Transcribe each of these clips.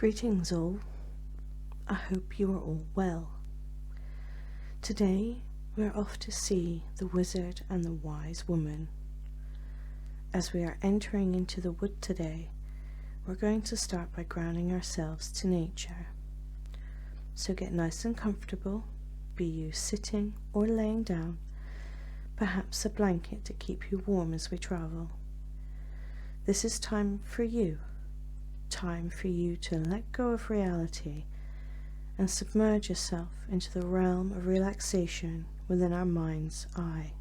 Greetings all, I hope you are all well. Today we are off to see the wizard and the wise woman. As we are entering into the wood today, we're going to start by grounding ourselves to nature. So get nice and comfortable, be you sitting or laying down, perhaps a blanket to keep you warm as we travel. This is time for you to let go of reality and submerge yourself into the realm of relaxation within our mind's eye.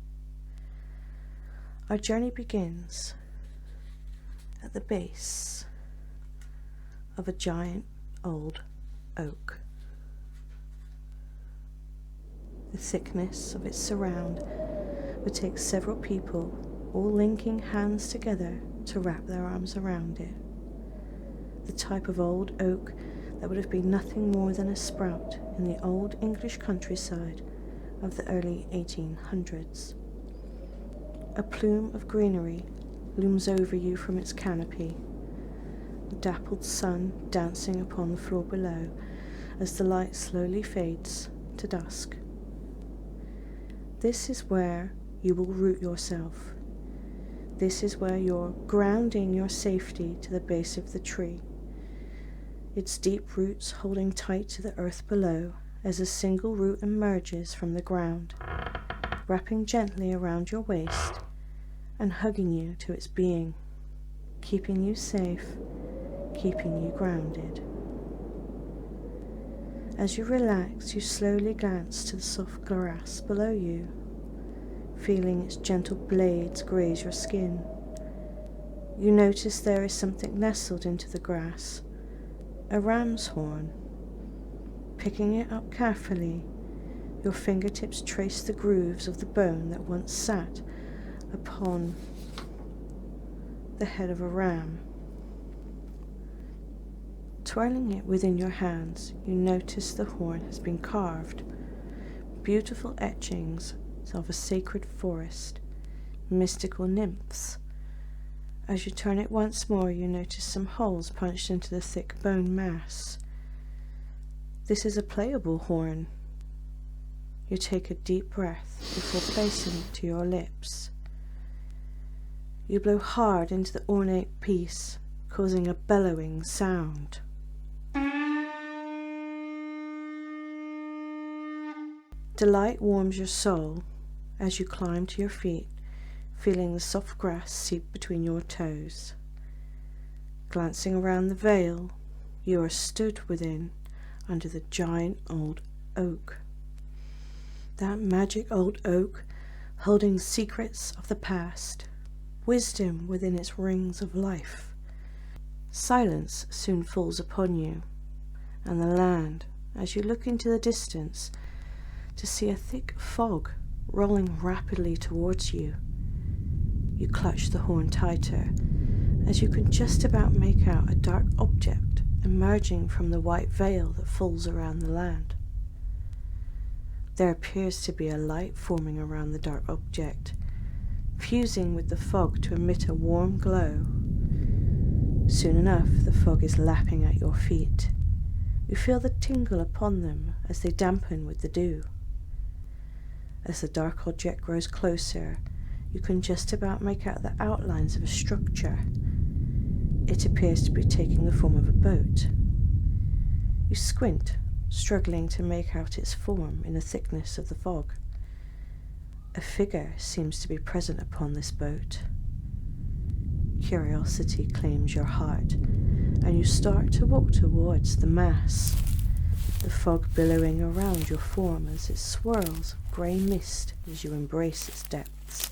Our journey begins at the base of a giant old oak. The thickness of its surround would take several people all linking hands together to wrap their arms around it. The type of old oak that would have been nothing more than a sprout in the old English countryside of the early 1800s. A plume of greenery looms over you from its canopy, the dappled sun dancing upon the floor below as the light slowly fades to dusk. This is where you will root yourself. This is where you're grounding your safety to the base of the tree, its deep roots holding tight to the earth below as a single root emerges from the ground, wrapping gently around your waist and hugging you to its being, keeping you safe, keeping you grounded. As you relax, you slowly glance to the soft grass below you, feeling its gentle blades graze your skin. You notice there is something nestled into the grass, a ram's horn. Picking it up carefully, your fingertips trace the grooves of the bone that once sat upon the head of a ram. Twirling it within your hands, you notice the horn has been carved. Beautiful etchings of a sacred forest, mystical nymphs. As you turn it once more, you notice some holes punched into the thick bone mass. This is a playable horn. You take a deep breath before placing it to your lips. You blow hard into the ornate piece, causing a bellowing sound. Delight warms your soul as you climb to your feet, feeling the soft grass seep between your toes. Glancing around the vale, you are stood within under the giant old oak. That magic old oak holding secrets of the past, wisdom within its rings of life. Silence soon falls upon you and the land as you look into the distance to see a thick fog rolling rapidly towards you. You clutch the horn tighter as you can just about make out a dark object emerging from the white veil that falls around the land. There appears to be a light forming around the dark object, fusing with the fog to emit a warm glow. Soon enough, the fog is lapping at your feet. You feel the tingle upon them as they dampen with the dew. As the dark object grows closer, you can just about make out the outlines of a structure. It appears to be taking the form of a boat. You squint, struggling to make out its form in the thickness of the fog. A figure seems to be present upon this boat. Curiosity claims your heart, and you start to walk towards the mass, the fog billowing around your form as it swirls grey mist as you embrace its depths.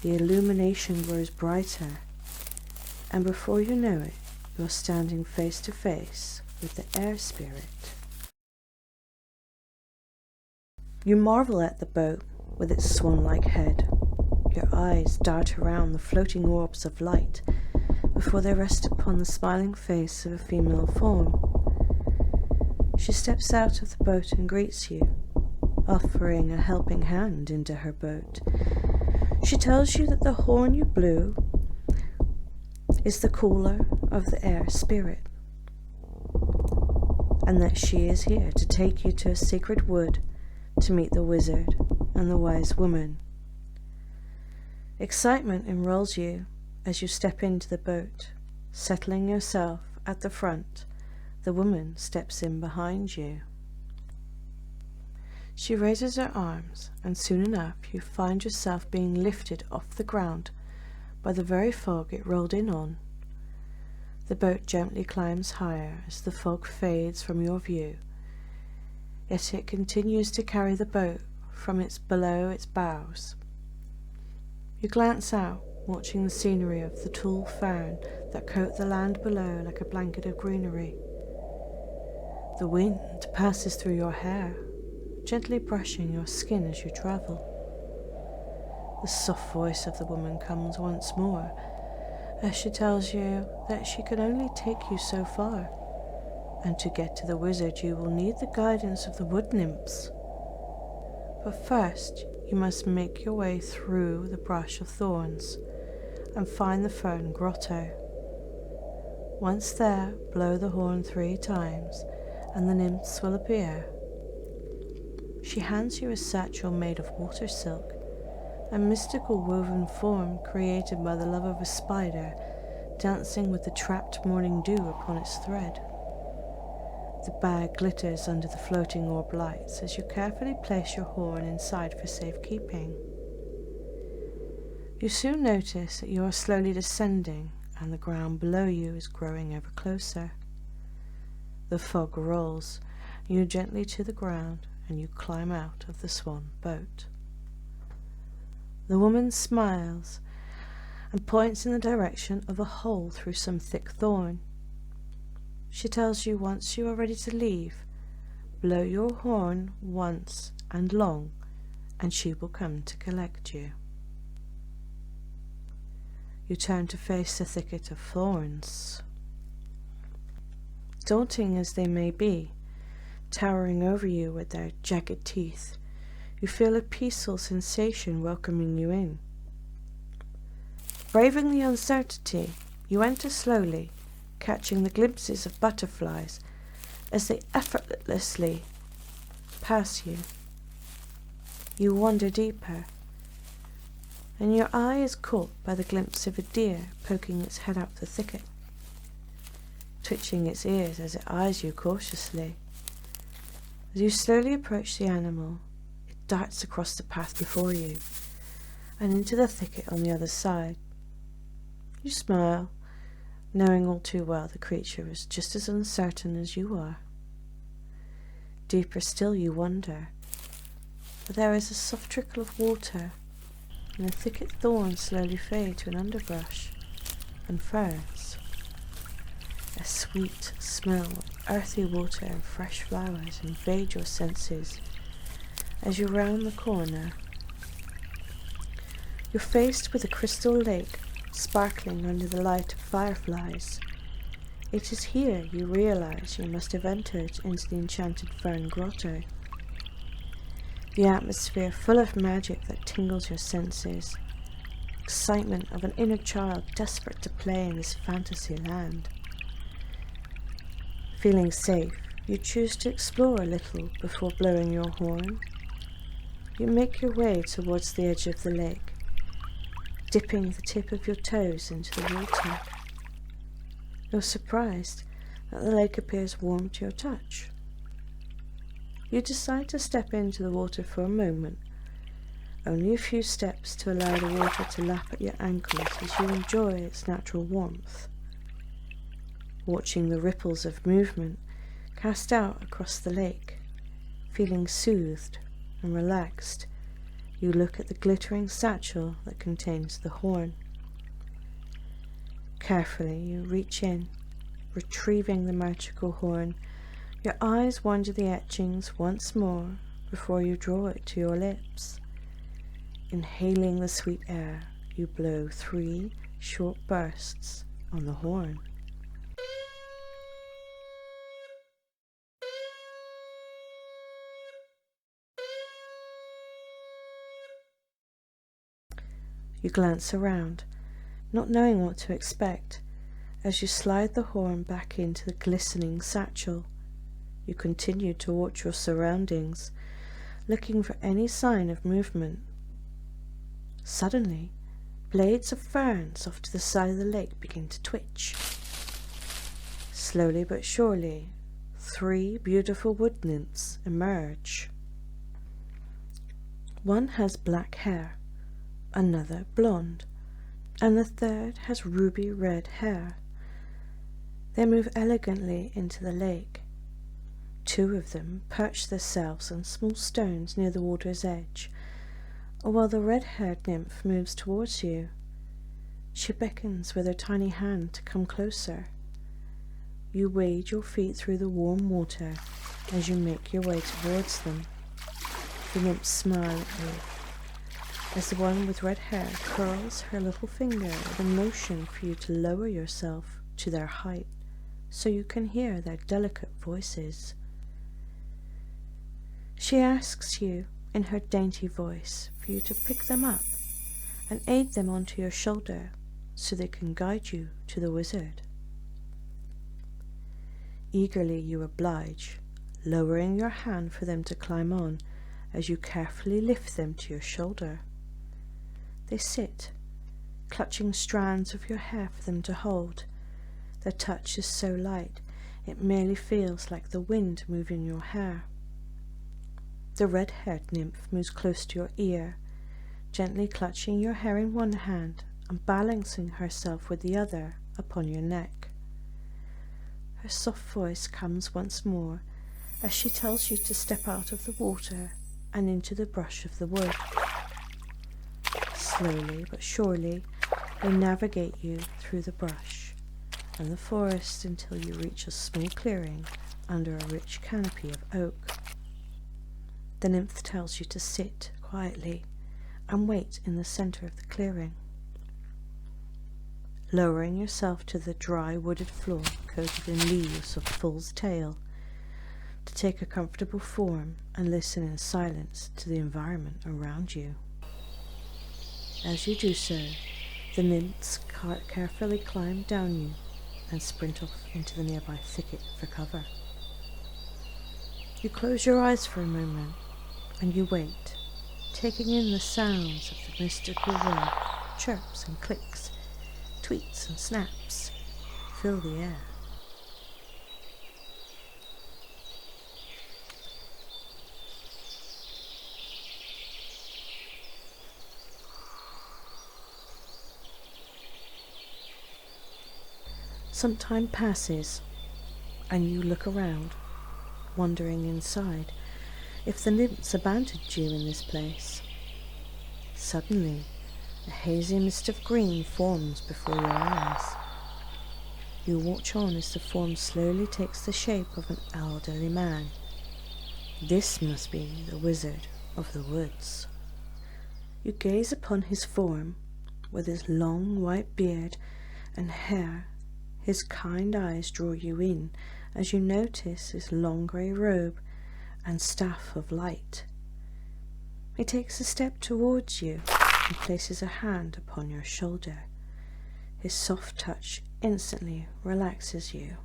The illumination grows brighter, and before you know it, you're standing face to face with the air spirit. You marvel at the boat with its swan-like head. Your eyes dart around the floating orbs of light before they rest upon the smiling face of a female form. She steps out of the boat and greets you, offering a helping hand into her boat. She tells you that the horn you blew is the caller of the air spirit. and that she is here to take you to a secret wood to meet the wizard and the wise woman. Excitement enrolls you as you step into the boat. Settling yourself at the front, the woman steps in behind you. She raises her arms, and soon enough you find yourself being lifted off the ground by the very fog it rolled in on. The boat gently climbs higher as the fog fades from your view, yet it continues to carry the boat from below its bows. You glance out, watching the scenery of the tall fern that coat the land below like a blanket of greenery. The wind passes through your hair, gently brushing your skin as you travel. The soft voice of the woman comes once more as she tells you that she can only take you so far, and to get to the wizard you will need the guidance of the wood nymphs. But first you must make your way through the brush of thorns and find the fern grotto. Once there, blow the horn 3 times and the nymphs will appear. She hands you a satchel made of water silk, a mystical woven form created by the love of a spider dancing with the trapped morning dew upon its thread. The bag glitters under the floating orb lights as you carefully place your horn inside for safekeeping. You soon notice that you are slowly descending and the ground below you is growing ever closer. The fog rolls you gently to the ground and you climb out of the swan boat. The woman smiles and points in the direction of a hole through some thick thorn. She tells you once you are ready to leave, blow your horn once and long, and she will come to collect you. You turn to face the thicket of thorns. Daunting as they may be, towering over you with their jagged teeth, you feel a peaceful sensation welcoming you in. Braving the uncertainty, you enter slowly, catching the glimpses of butterflies as they effortlessly pass you. You wander deeper, and your eye is caught by the glimpse of a deer poking its head out the thicket, twitching its ears as it eyes you cautiously. As you slowly approach the animal, it darts across the path before you and into the thicket on the other side. You smile, knowing all too well the creature is just as uncertain as you are. Deeper still you wander, but there is a soft trickle of water, and the thicket thorns slowly fade to an underbrush and ferns. A sweet smell of earthy water and fresh flowers invade your senses as you round the corner. You're faced with a crystal lake sparkling under the light of fireflies. It is here you realize you must have entered into the enchanted fern grotto. The atmosphere full of magic that tingles your senses, excitement of an inner child desperate to play in this fantasy land. Feeling safe, you choose to explore a little before blowing your horn. You make your way towards the edge of the lake, dipping the tip of your toes into the water. You're surprised that the lake appears warm to your touch. You decide to step into the water for a moment, only a few steps to allow the water to lap at your ankles as you enjoy its natural warmth. Watching the ripples of movement cast out across the lake, feeling soothed and relaxed, you look at the glittering satchel that contains the horn. Carefully you reach in, retrieving the magical horn. Your eyes wander the etchings once more before you draw it to your lips. Inhaling the sweet air, you blow 3 short bursts on the horn. You glance around, not knowing what to expect, as you slide the horn back into the glistening satchel. You continue to watch your surroundings, looking for any sign of movement. Suddenly, blades of ferns off to the side of the lake begin to twitch. Slowly but surely, 3 beautiful wood nymphs emerge. One has black hair, another blonde, and the third has ruby red hair. They move elegantly into the lake. 2 of them perch themselves on small stones near the water's edge, while the red-haired nymph moves towards you. She beckons with her tiny hand to come closer. You wade your feet through the warm water as you make your way towards them. The nymphs smile at you as the one with red hair curls her little finger with a motion for you to lower yourself to their height so you can hear their delicate voices. She asks you in her dainty voice for you to pick them up and aid them onto your shoulder so they can guide you to the wizard. Eagerly you oblige, lowering your hand for them to climb on as you carefully lift them to your shoulder. They sit, clutching strands of your hair for them to hold. Their touch is so light it merely feels like the wind moving your hair. The red-haired nymph moves close to your ear, gently clutching your hair in one hand and balancing herself with the other upon your neck. Her soft voice comes once more as she tells you to step out of the water and into the brush of the wood. Slowly but surely, they navigate you through the brush and the forest until you reach a small clearing under a rich canopy of oak. The nymph tells you to sit quietly and wait in the center of the clearing. Lowering yourself to the dry wooded floor coated in leaves of fool's tail, to take a comfortable form and listen in silence to the environment around you. As you do so, the nymphs carefully climb down you and sprint off into the nearby thicket for cover. You close your eyes for a moment and you wait, taking in the sounds of the mystical world, chirps and clicks, tweets and snaps fill the air. Some time passes, and you look around, wondering inside if the nymphs abandoned you in this place. Suddenly, a hazy mist of green forms before your eyes. You watch on as the form slowly takes the shape of an elderly man. This must be the Wizard of the Woods. You gaze upon his form, with his long white beard and hair. His kind eyes draw you in as you notice his long grey robe and staff of light. He takes a step towards you and places a hand upon your shoulder. His soft touch instantly relaxes you.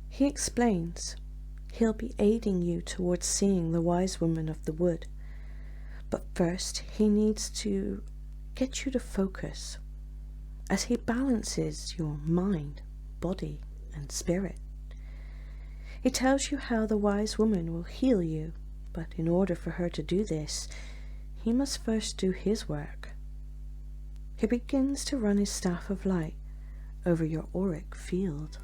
He explains he'll be aiding you towards seeing the wise woman of the wood, but first he needs to get you to focus as he balances your mind, body, and spirit. He tells you how the wise woman will heal you, but in order for her to do this, he must first do his work. He begins to run his staff of light over your auric field.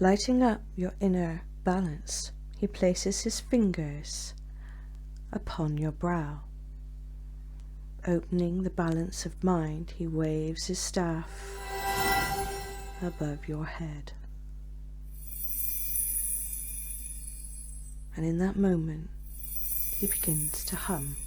Lighting up your inner balance, he places his fingers upon your brow. Opening the balance of mind, he waves his staff above your head. And in that moment, he begins to hum.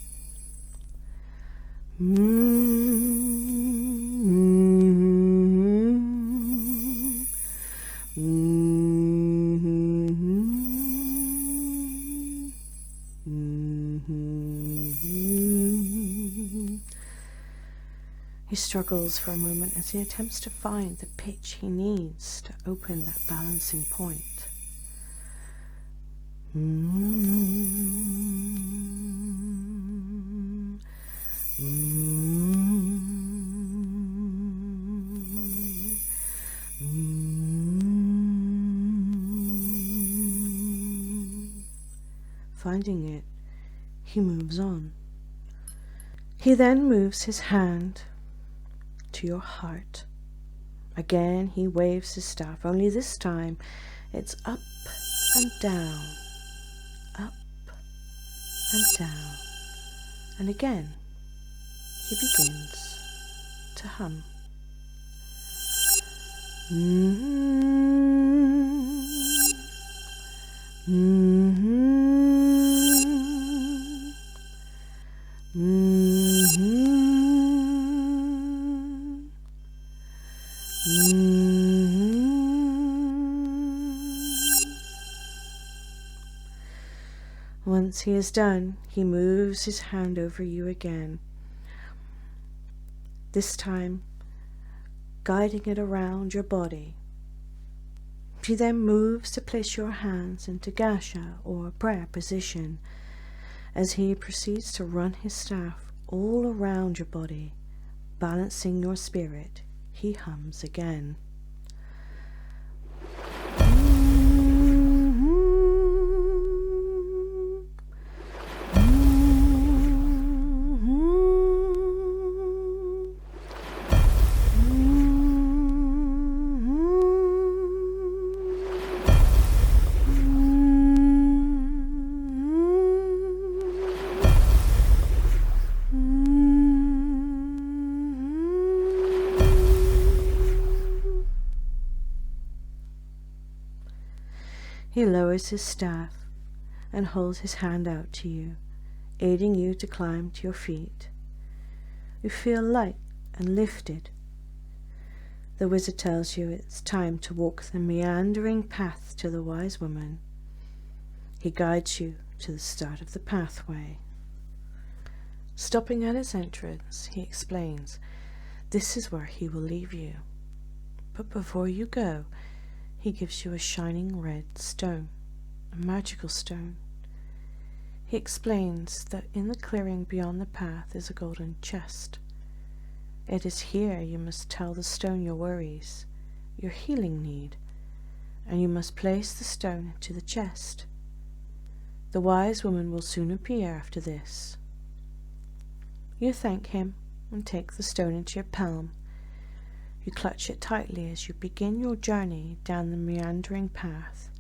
He struggles for a moment as he attempts to find the pitch he needs to open that balancing point. Finding it, he moves on. He then moves his hand to your heart. Again, he waves his staff, only this time it's up and down, up and down. And again, he begins to hum. Once he is done, he moves his hand over you again, this time guiding it around your body. He then moves to place your hands into Gasha or prayer position. As he proceeds to run his staff all around your body, balancing your spirit, he hums again. He lowers his staff and holds his hand out to you, aiding you to climb to your feet. You feel light and lifted. The wizard tells you it's time to walk the meandering path to the wise woman. He guides you to the start of the pathway. Stopping at its entrance, he explains, this is where he will leave you. But before you go, he gives you a shining red stone, a magical stone. He explains that in the clearing beyond the path is a golden chest. It is here you must tell the stone your worries, your healing need, and you must place the stone into the chest. The wise woman will soon appear after this. You thank him and take the stone into your palm. You clutch it tightly as you begin your journey down the meandering path,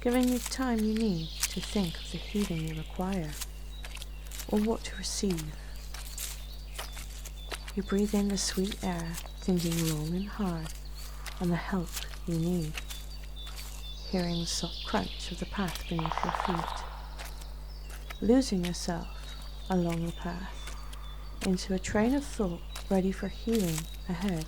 giving you time you need to think of the healing you require, or what to receive. You breathe in the sweet air, thinking long and hard on the help you need, hearing the soft crunch of the path beneath your feet, losing yourself along the path into a train of thought ready for healing ahead.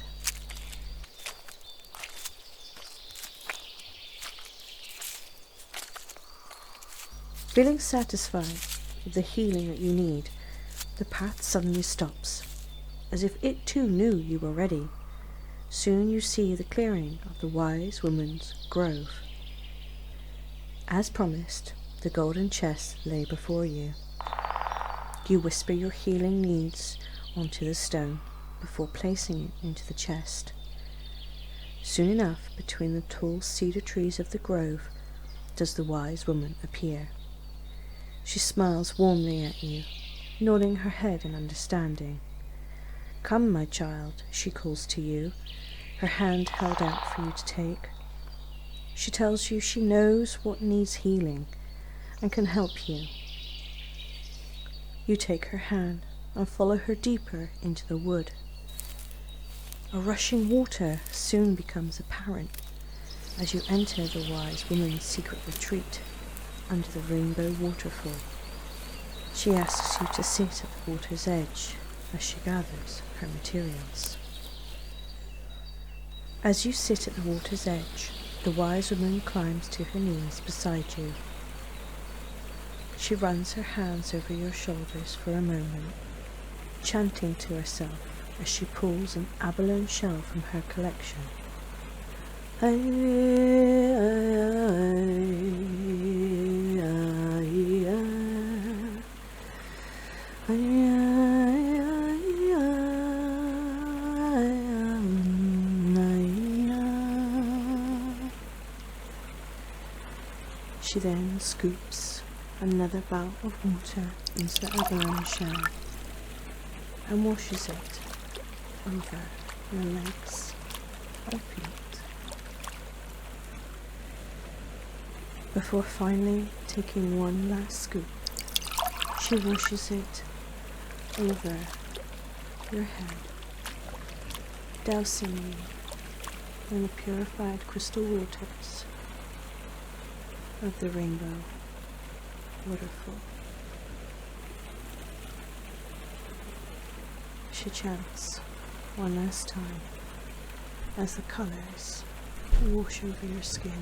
Feeling satisfied with the healing that you need, the path suddenly stops, as if it too knew you were ready. Soon you see the clearing of the wise woman's grove. As promised, the golden chest lay before you. You whisper your healing needs onto the stone before placing it into the chest. Soon enough, between the tall cedar trees of the grove, does the wise woman appear. She smiles warmly at you, nodding her head in understanding. Come, my child, she calls to you, her hand held out for you to take. She tells you she knows what needs healing and can help you. You take her hand and follow her deeper into the wood. A rushing water soon becomes apparent as you enter the wise woman's secret retreat under the rainbow waterfall. She asks you to sit at the water's edge as she gathers her materials. As you sit at the water's edge, the wise woman climbs to her knees beside you. She runs her hands over your shoulders for a moment, chanting to herself as she pulls an abalone shell from her collection. She then scoops another bout of water into the abalone shell and washes it over the legs and feet, before finally taking one last scoop. She washes it over your head, dousing you in the purified crystal waters of the rainbow waterfall. She chants one last time as the colors wash over your skin.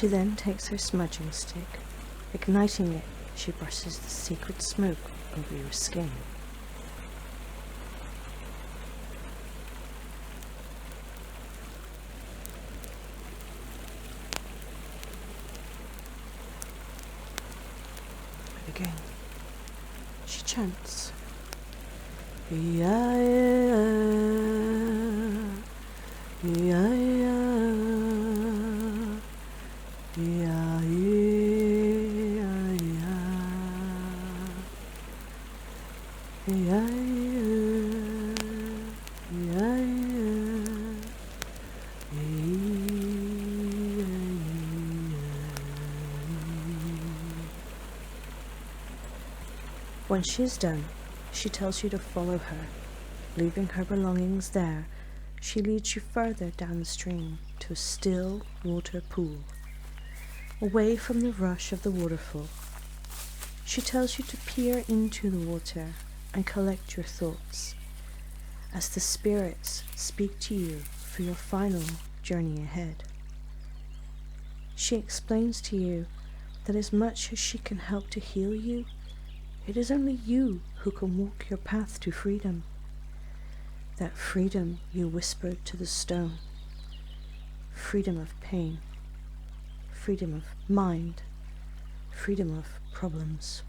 She then takes her smudging stick. Igniting it, she brushes the sacred smoke over your skin. And again, she chants, When she is done, she tells you to follow her. Leaving her belongings there, she leads you further down the stream to a still water pool, away from the rush of the waterfall. She tells you to peer into the water and collect your thoughts, as the spirits speak to you for your final journey ahead. She explains to you that as much as she can help to heal you, it is only you who can walk your path to freedom. That freedom you whispered to the stone. Freedom of pain. Freedom of mind. Freedom of problems.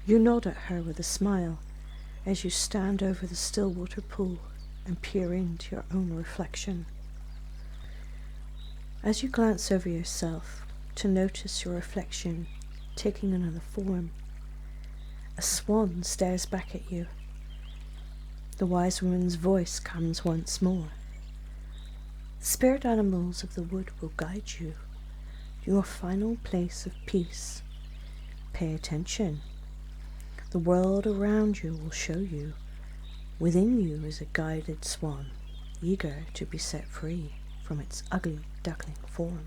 You nod at her with a smile as you stand over the still water pool and peer into your own reflection. As you glance over yourself to notice your reflection taking another form, a swan stares back at you. The wise woman's voice comes once more. The spirit animals of the wood will guide you to your final place of peace. Pay attention. The world around you will show you. Within you is a guided swan, eager to be set free from its ugly duckling form.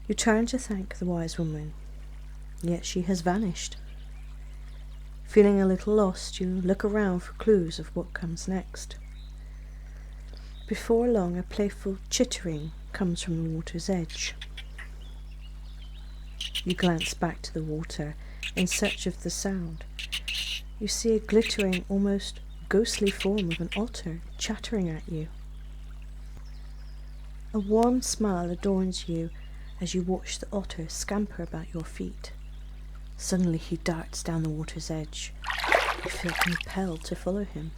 You turn to thank the wise woman, yet she has vanished. Feeling a little lost, you look around for clues of what comes next. Before long, a playful chittering comes from the water's edge. You glance back to the water in search of the sound. You see a glittering, almost ghostly form of an otter chattering at you. A warm smile adorns you as you watch the otter scamper about your feet. Suddenly he darts down the water's edge. You feel compelled to follow him.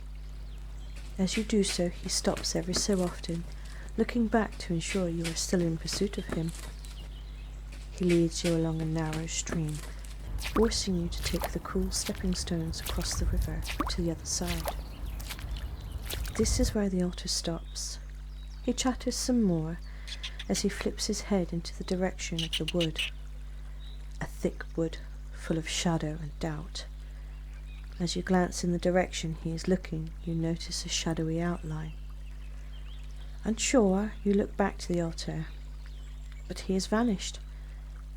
As you do so, he stops every so often looking back to ensure you are still in pursuit of him. He leads you along a narrow stream, forcing you to take the cool stepping stones across the river to the other side. This is where the altar stops. He chatters some more as he flips his head into the direction of the wood, a thick wood full of shadow and doubt. As you glance in the direction he is looking, you notice a shadowy outline. Unsure, you look back to the altar, but he has vanished,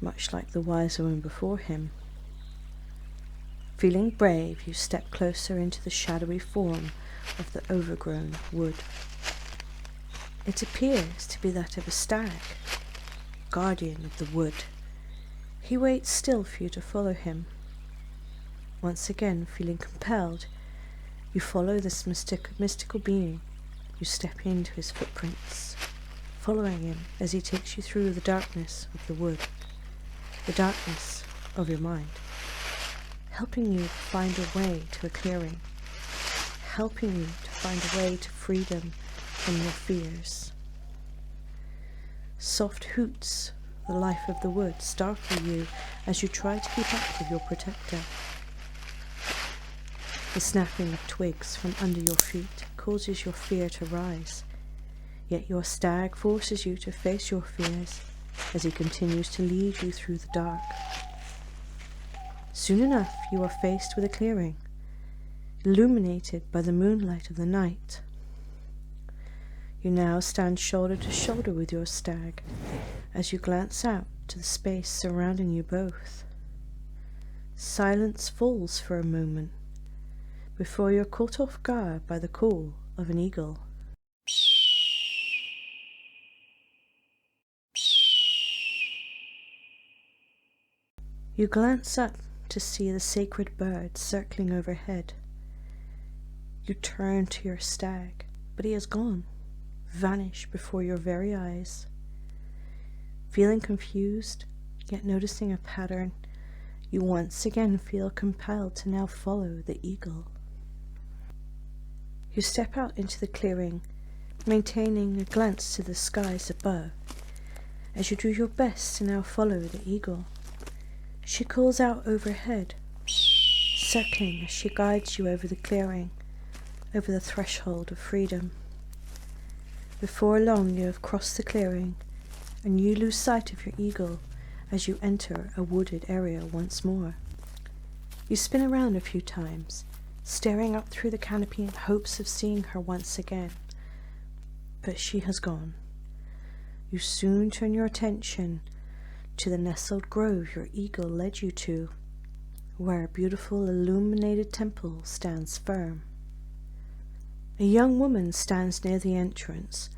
much like the wise woman before him. Feeling brave, you step closer into the shadowy form of the overgrown wood. It appears to be that of a stag, guardian of the wood. He waits still for you to follow him. Once again, feeling compelled, you follow this mystical being. You step into his footprints, following him as he takes you through the darkness of the wood, the darkness of your mind, helping you find a way to a clearing, helping you to find a way to freedom from your fears. Soft hoots, the life of the wood, startle you as you try to keep up with your protector. The snapping of twigs from under your feet causes your fear to rise, yet your stag forces you to face your fears as he continues to lead you through the dark. Soon enough you are faced with a clearing, illuminated by the moonlight of the night. You now stand shoulder to shoulder with your stag as you glance out to the space surrounding you both. Silence falls for a moment before you're caught off guard by the call of an eagle. You glance up to see the sacred bird circling overhead. You turn to your stag, but he has gone, vanished before your very eyes. Feeling confused, yet noticing a pattern, you once again feel compelled to now follow the eagle. You step out into the clearing, maintaining a glance to the skies above, as you do your best to now follow the eagle. She calls out overhead, circling as she guides you over the clearing, over the threshold of freedom. Before long you have crossed the clearing, and you lose sight of your eagle as you enter a wooded area once more. You spin around a few times, staring up through the canopy in hopes of seeing her once again, but she has gone. You soon turn your attention to the nestled grove your eagle led you to, where a beautiful illuminated temple stands firm. A young woman stands near the entrance,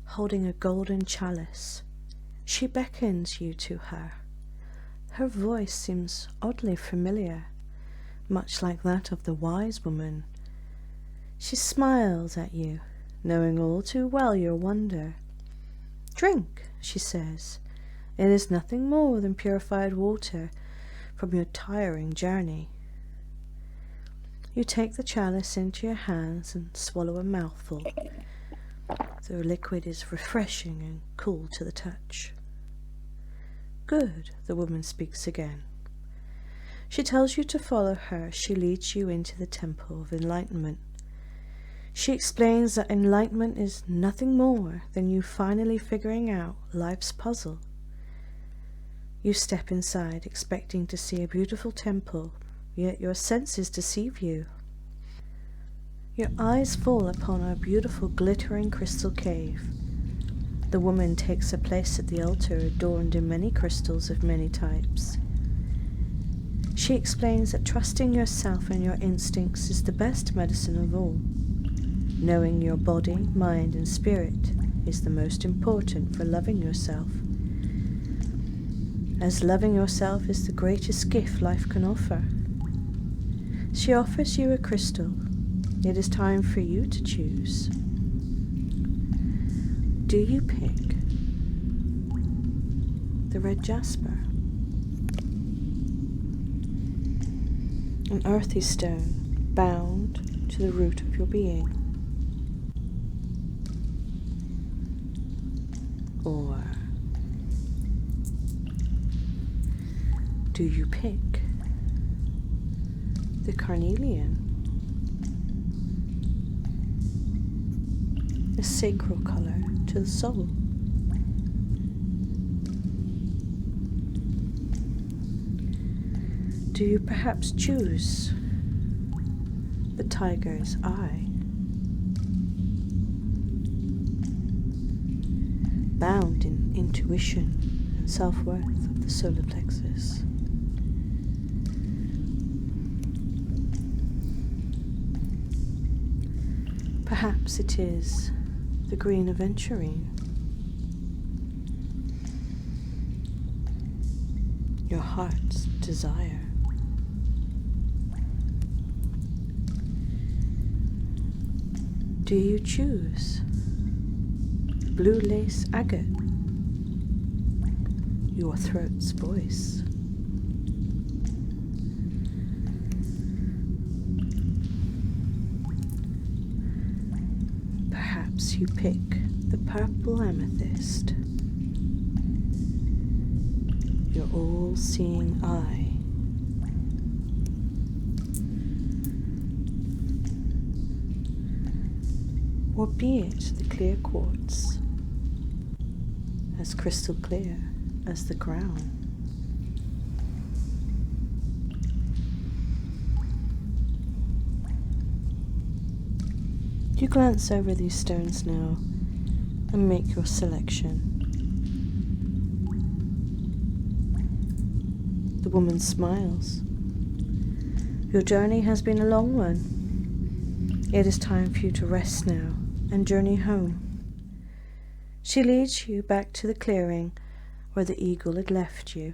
holding a golden chalice. She beckons you to her. Her voice seems oddly familiar, much like that of the wise woman. She smiles at you, knowing all too well your wonder. "Drink," she says. "It is nothing more than purified water from your tiring journey." You take the chalice into your hands and swallow a mouthful. The liquid is refreshing and cool to the touch. "Good," the woman speaks again. She tells you to follow her. She leads you into the Temple of Enlightenment. She explains that enlightenment is nothing more than you finally figuring out life's puzzle. You step inside, expecting to see a beautiful temple, yet your senses deceive you. Your eyes fall upon a beautiful glittering crystal cave. The woman takes a place at the altar adorned in many crystals of many types. She explains that trusting yourself and your instincts is the best medicine of all. Knowing your body, mind, and spirit is the most important for loving yourself, as loving yourself is the greatest gift life can offer. She offers you a crystal. It is time for you to choose. Do you pick the red jasper, an earthy stone bound to the root of your being? Or do you pick the carnelian, a sacral color to the soul? Do you perhaps choose the tiger's eye, bound in intuition and self-worth of the solar plexus? Perhaps it is the green aventurine, your heart's desire. Do you choose blue lace agate, your throat's voice? Perhaps you pick the purple amethyst, your all-seeing eye. Or be it the clear quartz, as crystal clear as the ground. You glance over these stones now and make your selection. The woman smiles. Your journey has been a long one. It is time for you to rest now and journey home. She leads you back to the clearing where the eagle had left you.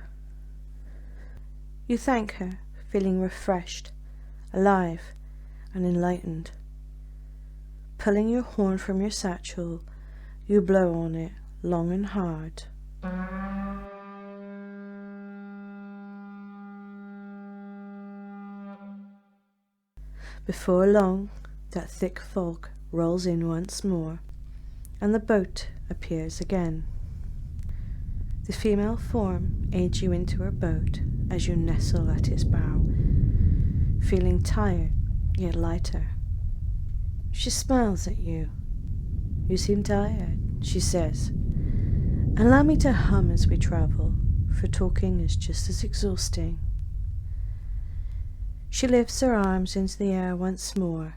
You thank her, feeling refreshed, alive, and enlightened. Pulling your horn from your satchel, you blow on it long and hard. Before long, that thick fog rolls in once more, and the boat appears again. The female form aids you into her boat as you nestle at its bow, feeling tired yet lighter. She smiles at you. You seem tired, she says. Allow me to hum as we travel, for talking is just as exhausting. She lifts her arms into the air once more,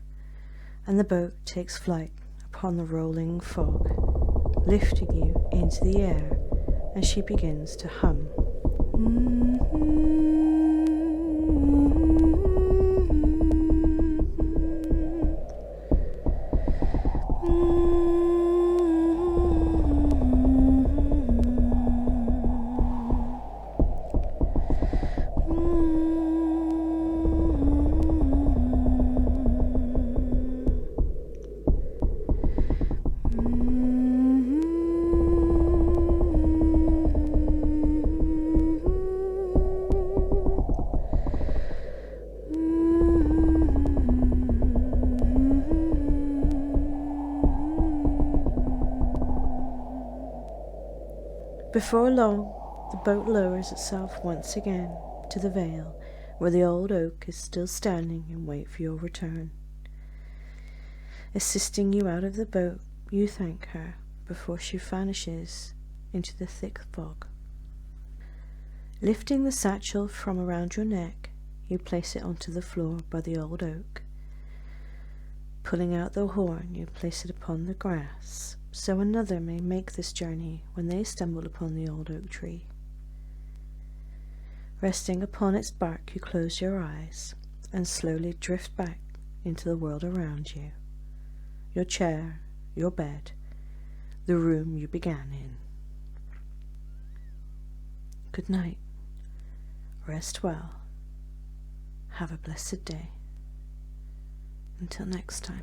and the boat takes flight upon the rolling fog, lifting you into the air as she begins to hum. Before long, the boat lowers itself once again to the vale, where the old oak is still standing in wait for your return. Assisting you out of the boat, you thank her before she vanishes into the thick fog. Lifting the satchel from around your neck, you place it onto the floor by the old oak. Pulling out the horn, you place it upon the grass, so another may make this journey when they stumble upon the old oak tree. Resting upon its bark, you close your eyes and slowly drift back into the world around you. Your chair, your bed, the room you began in. Good night. Rest well. Have a blessed day. Until next time.